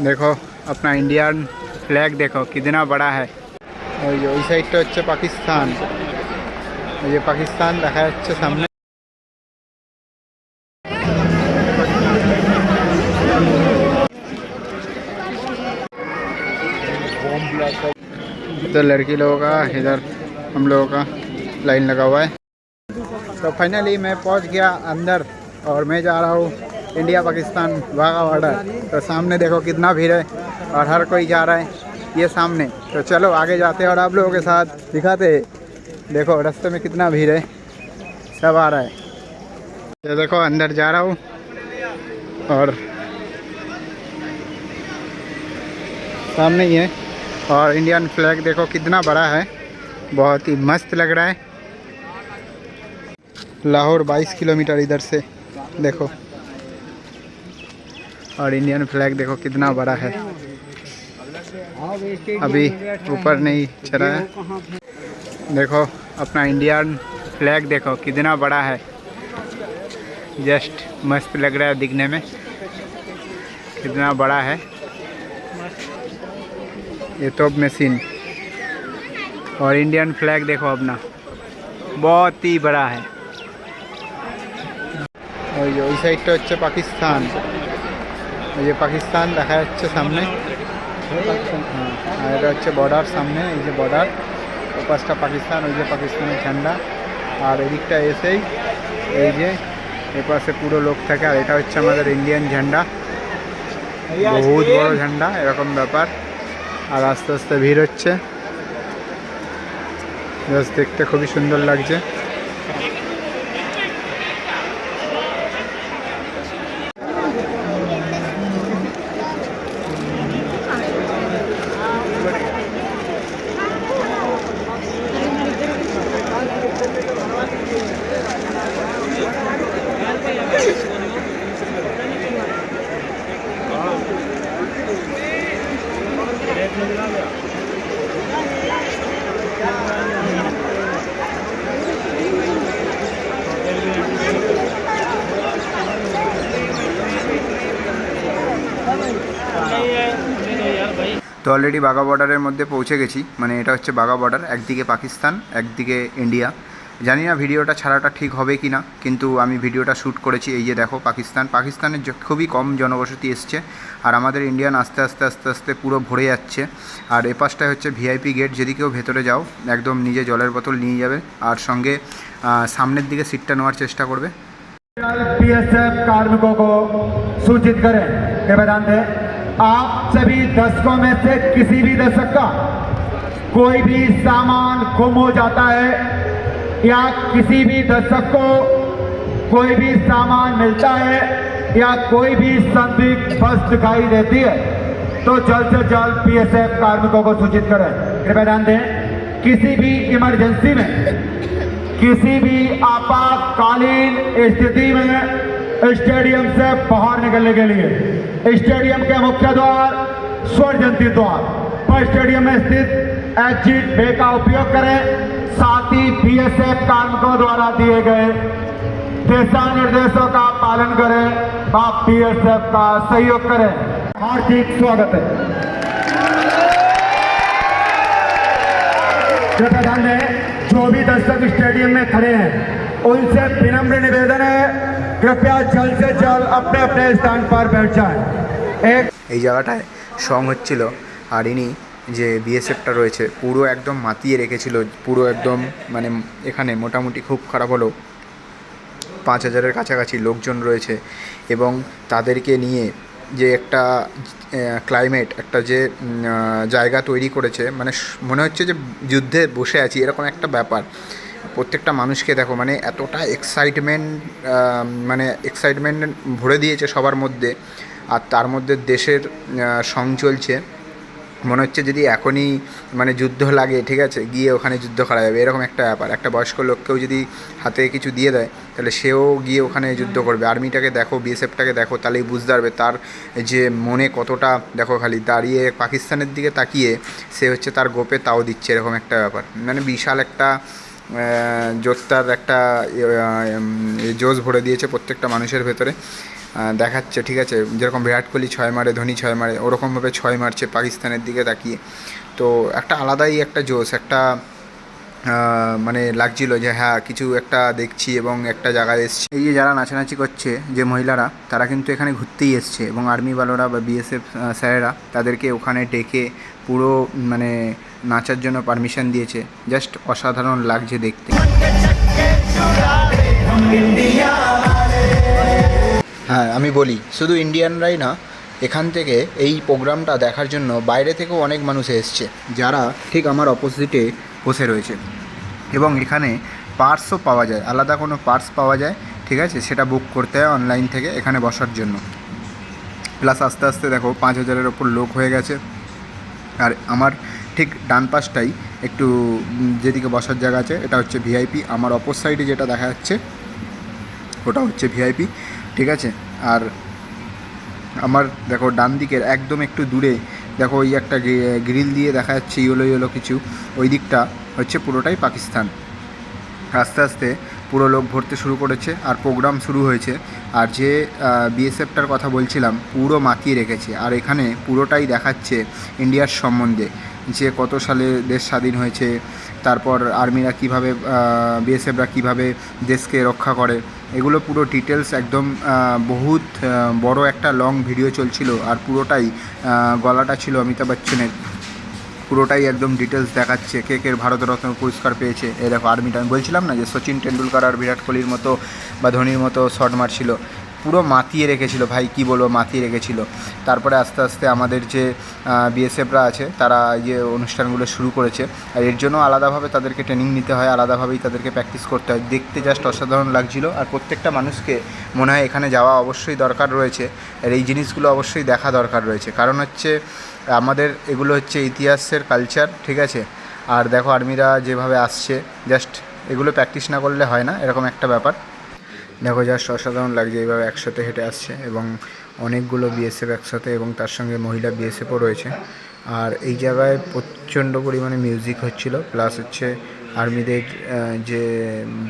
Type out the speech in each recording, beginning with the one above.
देखो अपना Indian flag देखो कितना बड़ा है। ওই সাইডটা হচ্ছে পাকিস্তান, এই যে পাকিস্তান দেখা যাচ্ছে সামনে। इधर लड़की लोगों का, इधर हम लोगों का लाइन लगा हुआ है। तो फाइनली मैं पहुंच गया अंदर और मैं जा रहा हूँ इंडिया पाकिस्तान वाघा बॉर्डर। तो सामने देखो कितना भीड़ है और हर कोई जा रहा है ये सामने। तो चलो आगे जाते हैं और आप लोगों के साथ दिखाते हैं। देखो रास्ते में कितना भीड़ है, सब आ रहा है। ये देखो अंदर जा रहा हूँ और सामने ही है। और इंडियन फ्लैग देखो कितना बड़ा है, बहुत ही मस्त लग रहा है। लाहौर 22 किलोमीटर इधर से देखो, और इंडियन फ्लैग देखो कितना बड़ा है। अभी ऊपर नहीं चढ़ा है। देखो अपना इंडियन फ्लैग देखो कितना बड़ा है, जस्ट मस्त लग रहा है दिखने में, कितना बड़ा है। ये तोप मशीन और इंडियन फ्लैग देखो अपना बहुत ही बड़ा है। ওই সাইডটা হচ্ছে পাকিস্তান, এই যে পাকিস্তান দেখা যাচ্ছে সামনে। আর এটা হচ্ছে বর্ডার সামনে, এই যে বর্ডার, ও পাশটা পাকিস্তান, ওই যে পাকিস্তানের ঝান্ডা। আর এদিকটা এসেই এই যে এ পাশে পুরো লোক থাকে। আর এটা হচ্ছে আমাদের ইন্ডিয়ান ঝান্ডা, বহুত বড় ঝান্ডা এরকম ব্যাপার। আর আস্তে আস্তে ভিড় হচ্ছে, জাস্ট দেখতে খুবই সুন্দর লাগছে। তো অলরেডি বাঘা বর্ডারের মধ্যে পৌঁছে গেছি। মানে এটা হচ্ছে বাঘা বর্ডার, একদিকে পাকিস্তান একদিকে ইন্ডিয়া। জানি না ভিডিওটা ছাড়াটা ঠিক হবে কি না, কিন্তু আমি ভিডিওটা শ্যুট করেছি। এই যে দেখো পাকিস্তানের খুবই কম জনবসতি এসছে, আর আমাদের ইন্ডিয়ান আস্তে আস্তে আস্তে আস্তে পুরো ভরে যাচ্ছে। আর এ পাশটায় হচ্ছে ভিআইপি গেট, যদি কেউ ভেতরে যাও একদম নিজে জলের বোতল নিয়ে যাবে, আর সঙ্গে সামনের দিকে সিটটা নেওয়ার চেষ্টা করবে। बीएसएफ कार्मिकों को सूचित करें कि मैदान दें, आप सभी दर्शकों में से किसी भी दर्शक का कोई भी सामान गुम हो जाता है या किसी भी दर्शक को कोई भी सामान मिलता है या कोई भी संदिग्ध बस दिखाई देती है तो जल्द से जल्द बीएसएफ कार्मिकों को सूचित करें। कृपया ध्यान दें, किसी भी इमरजेंसी में, किसी भी आपातकालीन स्थिति में स्टेडियम से बाहर निकलने के लिए स्टेडियम के मुख्य द्वार, स्वर्ण जयंती द्वार पर स्टेडियम में स्थित एग्जिट वे का उपयोग करें। साथ ही बीएसएफ कार्मिकों द्वारा दिए गए दिशा निर्देशों का पालन करें, आप बीएसएफ का सहयोग करें। हार्दिक स्वागत है। कृपया ध्यान दें, जो भी दर्शक स्टेडियम में खड़े हैं उनसे विनम्र निवेदन है, कृपया जल्द से जल्द अपने अपने स्थान पर बैठ जाएं। এই জায়গাটায় সং হচ্ছিল, আর ইনি যে বিএসএফটা রয়েছে পুরো একদম মাতিয়ে রেখেছিল, পুরো একদম মানে এখানে মোটামুটি খুব খারাপ হলো 5000-এর কাছাকাছি লোকজন রয়েছে। এবং তাদেরকে নিয়ে যে একটা ক্লাইমেট, একটা যে জায়গা তৈরি করেছে, মানে মনে হচ্ছে যে যুদ্ধে বসে আছি এরকম একটা ব্যাপার। প্রত্যেকটা মানুষকে দেখো, মানে এতটা এক্সাইটমেন্ট ভরে দিয়েছে সবার মধ্যে। আর তার মধ্যে দেশের সং চলছে, মনে হচ্ছে যদি এখনই মানে যুদ্ধ লাগে, ঠিক আছে, গিয়ে ওখানে যুদ্ধ করা যাবে এরকম একটা ব্যাপার। একটা বয়স্ক লোককেও যদি হাতে কিছু দিয়ে দেয় তাহলে সেও গিয়ে ওখানে যুদ্ধ করবে। আর্মিটাকে দেখো, বিএসএফটাকে দেখো, তাহলেই বুঝতে পারবে তার যে মনে কতটা। দেখো খালি দাঁড়িয়ে পাকিস্তানের দিকে তাকিয়ে সে হচ্ছে তার গোপে তাও দিচ্ছে, এরকম একটা ব্যাপার। মানে বিশাল একটা যোদ্ধার একটা জোশ ভরে দিয়েছে প্রত্যেকটা মানুষের ভেতরে। দেখাচ্ছে, ঠিক আছে, যেরকম বিরাট কোহলি 6 মারে, ধোনি 6 মারে, ওরকমভাবে 6 মারছে পাকিস্তানের দিকে তাকিয়ে। তো একটা আলাদাই একটা জোশ, একটা মানে লাগছিল যে হ্যাঁ কিছু একটা দেখছি এবং একটা জায়গায় এসছি। এই যে যারা নাচানাচি করছে যে মহিলারা, তারা কিন্তু এখানে ঘুরতেই এসছে এবং আর্মিওয়ালারা বা বিএসএফ স্যারেরা তাদেরকে ওখানে ডেকে পুরো মানে নাচার জন্য পারমিশন দিয়েছে। জাস্ট অসাধারণ লাগছে দেখতে। হ্যাঁ, আমি বলি শুধু ইন্ডিয়ানরাই না, এখান থেকে এই প্রোগ্রামটা দেখার জন্য বাইরে থেকেও অনেক মানুষ এসছে, যারা ঠিক আমার অপোজিটে বসে রয়েছে। এবং এখানে পার্সও পাওয়া যায়, আলাদা কোনো পার্স পাওয়া যায়, ঠিক আছে, সেটা বুক করতে হয় অনলাইন থেকে এখানে বসার জন্য। প্লাস আস্তে আস্তে দেখো 5000-এর ওপর লোক হয়ে গেছে। আর আমার ঠিক ডান পাশটাই একটু যেদিকে বসার জায়গা আছে, এটা হচ্ছে ভিআইপি। আমার অপর সাইডে যেটা দেখা যাচ্ছে ওটা হচ্ছে ভিআইপি, ঠিক আছে। আর আমার দেখো ডান দিকের একদম একটু দূরে দেখো ওই একটা গ্রিল দিয়ে দেখা যাচ্ছে ইয়েলো ইয়েলো কিছু, ওই দিকটা হচ্ছে পুরোটাই পাকিস্তান। আস্তে আস্তে পুরো লোক ভরতে শুরু করেছে আর প্রোগ্রাম শুরু হয়েছে। আর যে বিএসএফটার কথা বলছিলাম, পুরো মাতিয়ে রেখেছে। আর এখানে পুরোটাই দেখাচ্ছে ইন্ডিয়ার সম্বন্ধে, যে কত সালে দেশ স্বাধীন হয়েছে, তারপর আর্মিরা কীভাবে, বিএসএফরা কীভাবে দেশকে রক্ষা করে, এগুলো পুরো ডিটেলস একদম বহুত বড় একটা লং ভিডিও চলছিল। আর পুরোটাই গলাটা ছিল অমিতাভ বচ্চনের, পুরোটাই একদম ডিটেলস দেখাচ্ছে কে কে ভারতরত্ন পুরস্কার পেয়েছে। এই দেখো আর্মিটা, আমি বলছিলাম না যে সচিন টেন্ডুলকার আর বিরাট কোহলির মতো বা ধোনির মতো শট মারছিল, পুরো মাতিয়ে রেখেছিল ভাই, কি বলবো, মাতিয়ে রেখেছিল। তারপরে আস্তে আস্তে আমাদের যে বিএসএফরা আছে তারা যে অনুষ্ঠানগুলো শুরু করেছে। আর এর জন্য আলাদাভাবে তাদেরকে ট্রেনিং নিতে হয়, আলাদাভাবেই তাদেরকে প্র্যাকটিস করতে হয়। দেখতে জাস্ট অসাধারণ লাগছিল। আর প্রত্যেকটা মানুষকে মনে হয় এখানে যাওয়া অবশ্যই দরকার রয়েছে, আর এই জিনিসগুলো অবশ্যই দেখা দরকার রয়েছে। কারণ হচ্ছে আমাদের এগুলো হচ্ছে ইতিহাসের কালচার, ঠিক আছে। আর দেখো আর্মিরা যেভাবে আসছে, জাস্ট এগুলো প্র্যাকটিস না করলে হয় না, এরকম একটা ব্যাপার। দেখো জাস্ট অসাধারণ লাগছে এইভাবে একসাথে হেঁটে আসছে এবং অনেকগুলো বিএসএফ একসাথে, এবং তার সঙ্গে মহিলা বিএসএফও রয়েছে। আর এই জায়গায় প্রচণ্ড পরিমাণে মিউজিক হচ্ছিল, প্লাস হচ্ছে আর্মিদের যে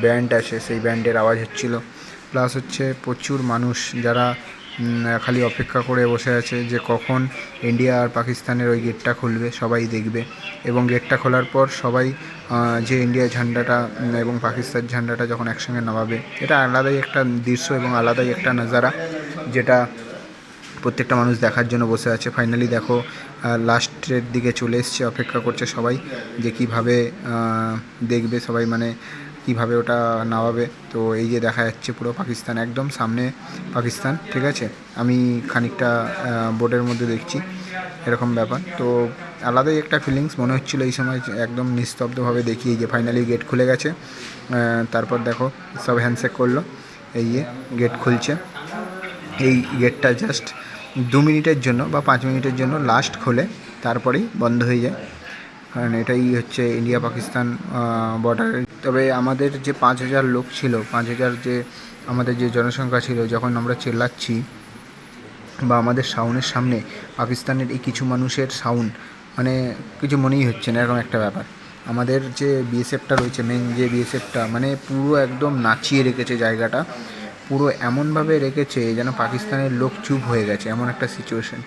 ব্যান্ড আছে সেই ব্যান্ডের আওয়াজ হচ্ছিল, প্লাস হচ্ছে প্রচুর মানুষ যারা খালি অপেক্ষা করে বসে আছে যে কখন ইন্ডিয়া আর পাকিস্তানের ওই গেটটা খুলবে, সবাই দেখবে। এবং গেটটা খোলার পর সবাই যে ইন্ডিয়ার ঝান্ডাটা এবং পাকিস্তান ঝান্ডাটা যখন একসঙ্গে নামাবে, এটা আলাদাই একটা দৃশ্য এবং আলাদাই একটা নজারা, যেটা প্রত্যেকটা মানুষ দেখার জন্য বসে আছে। ফাইনালি দেখো লাস্টের দিকে চলে এসছে, অপেক্ষা করছে সবাই যে কীভাবে দেখবে সবাই, মানে কীভাবে ওটা নামাবে। তো এই যে দেখা যাচ্ছে পুরো পাকিস্তান, একদম সামনে পাকিস্তান, ঠিক আছে। আমি খানিকটা বোর্ডের মধ্যে দেখছি, এরকম ব্যাপার। তো আলাদাই একটা ফিলিংস মনে হচ্ছিলো এই সময়, একদম নিস্তব্ধভাবে দেখি যে ফাইনালি গেট খুলে গেছে। তারপর দেখো সব হ্যান্ডশেক করলো, এই যে গেট খুলছে। এই গেটটা জাস্ট 2 মিনিটের জন্য বা 5 মিনিটের জন্য লাস্ট খোলে, তারপরেই বন্ধ হয়ে যায়, কারণ এটাই হচ্ছে ইন্ডিয়া পাকিস্তান বর্ডারের। তবে আমাদের যে 5000 লোক ছিল, 5000 যে আমাদের যে জনসংখ্যা ছিল, যখন আমরা চেল্লাচ্ছি বা আমাদের সাউন্ডের সামনে পাকিস্তানের এই কিছু মানুষের সাউন্ড, মানে কিছু মনেই হচ্ছে না, এরকম একটা ব্যাপার। আমাদের যে বিএসএফটা রয়েছে, মেন যে বিএসএফটা, মানে পুরো একদম নাচিয়ে রেখেছে জায়গাটা, পুরো এমনভাবে রেখেছে যেন পাকিস্তানের লোক চুপ হয়ে গেছে, এমন একটা সিচুয়েশন।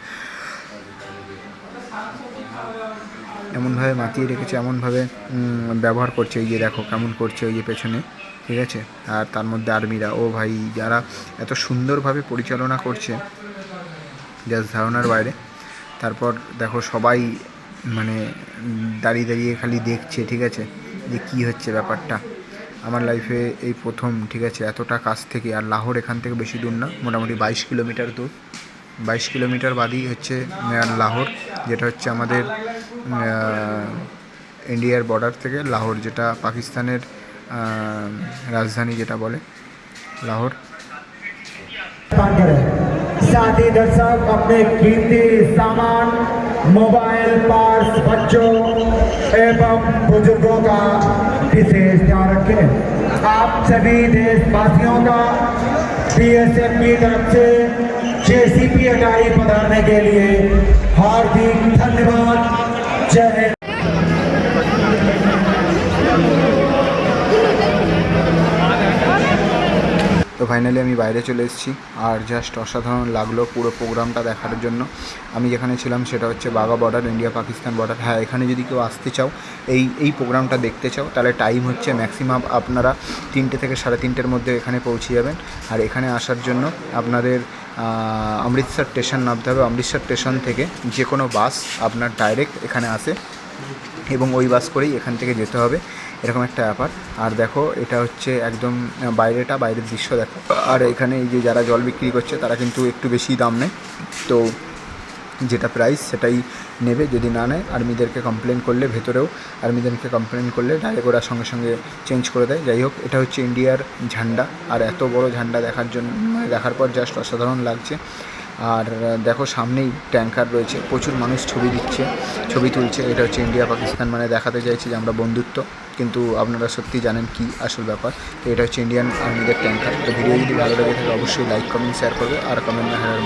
এমনভাবে মাতিয়ে রেখেছে, এমনভাবে ব্যবহার করছে, এই যে দেখো কেমন করছে ওই যে পেছনে, ঠিক আছে। আর তার মধ্যে আর্মিরা, ও ভাই, যারা এত সুন্দরভাবে পরিচালনা করছে জাস্ট ধারণার বাইরে। তারপর দেখো সবাই মানে দাঁড়িয়ে দাঁড়িয়ে খালি দেখছে, ঠিক আছে, যে কী হচ্ছে ব্যাপারটা। আমার লাইফে এই প্রথম, ঠিক আছে, এতটা কাছ থেকে। আর লাহোর এখান থেকে বেশি দূর না, মোটামুটি 22 কিলোমিটার দূর। 22 কিলোমিটার বাদেই হচ্ছে লাহোর, যেটা হচ্ছে আমাদের ইন্ডিয়ার বর্ডার থেকে লাহোর, যেটা পাকিস্তানের রাজধানী যেটা বলে লাহোর। साथ ही दर्शक अपने कीमती सामान, मोबाइल, पर्स, बच्चों एवं बुजुर्गों का विशेष ध्यान रखें। आप सभी देशवासियों का बीएसएफ की तरफ से जेसीपी अटारी पधारने के लिए हार्दिक धन्यवाद। जय हिंद। তো তো ফাইনালি আমি বাইরে চলে এসেছি, আর জাস্ট অসাধারণ লাগলো পুরো প্রোগ্রামটা দেখার জন্য। আমি যেখানে ছিলাম সেটা হচ্ছে বাঘা বর্ডার, ইন্ডিয়া পাকিস্তান বর্ডার। হ্যাঁ, এখানে যদি কেউ আসতে চাও, এই প্রোগ্রামটা দেখতে চাও, তাহলে টাইম হচ্ছে ম্যাক্সিমাম আপনারা 3টে থেকে 3:30-র মধ্যে এখানে পৌঁছে যাবেন। আর এখানে আসার জন্য আপনাদের অমৃতসর স্টেশন নামতে হবে। অমৃতসর স্টেশন থেকে যে কোনো বাস আপনার ডাইরেক্ট এখানে আসে এবং ওই বাস করেই এখান থেকে যেতে হবে, এরকম একটা ব্যাপার। আর দেখো, এটা হচ্ছে একদম বাইরের দৃশ্য দেখো। আর এখানে এই যে যারা জল বিক্রি করছে তারা কিন্তু একটু বেশি দাম নেয়, তো যেটা প্রাইস সেটাই নেবে। যদি না নেয়, আর্মিদেরকে কমপ্লেন করলে, ভেতরেও আর্মিদেরকে কমপ্লেন করলে ডাইরেক্ট ওরা সঙ্গে সঙ্গে চেঞ্জ করে দেয়। যাই হোক, এটা হচ্ছে ইন্ডিয়ার ঝান্ডা, আর এত বড় ঝান্ডা দেখার পর জাস্ট অসাধারণ লাগছে। আর দেখো, সামনেই ট্যাঙ্কার রয়েছে, প্রচুর মানুষ ছবি তুলছে। এটা হচ্ছে ইন্ডিয়া পাকিস্তান, মানে দেখাতে চাইছে যে আমরা বন্ধুত্ব, কিন্তু আপনারা সত্যি জানেন কি আসল ব্যাপার। তো এটা হচ্ছে ইন্ডিয়ান আর্মিদের ট্যাঙ্কার। তো ভিডিও যদি ভালো লেগে থাকে অবশ্যই লাইক, কমেন্ট, শেয়ার করবে, আর কমেন্ট না হারার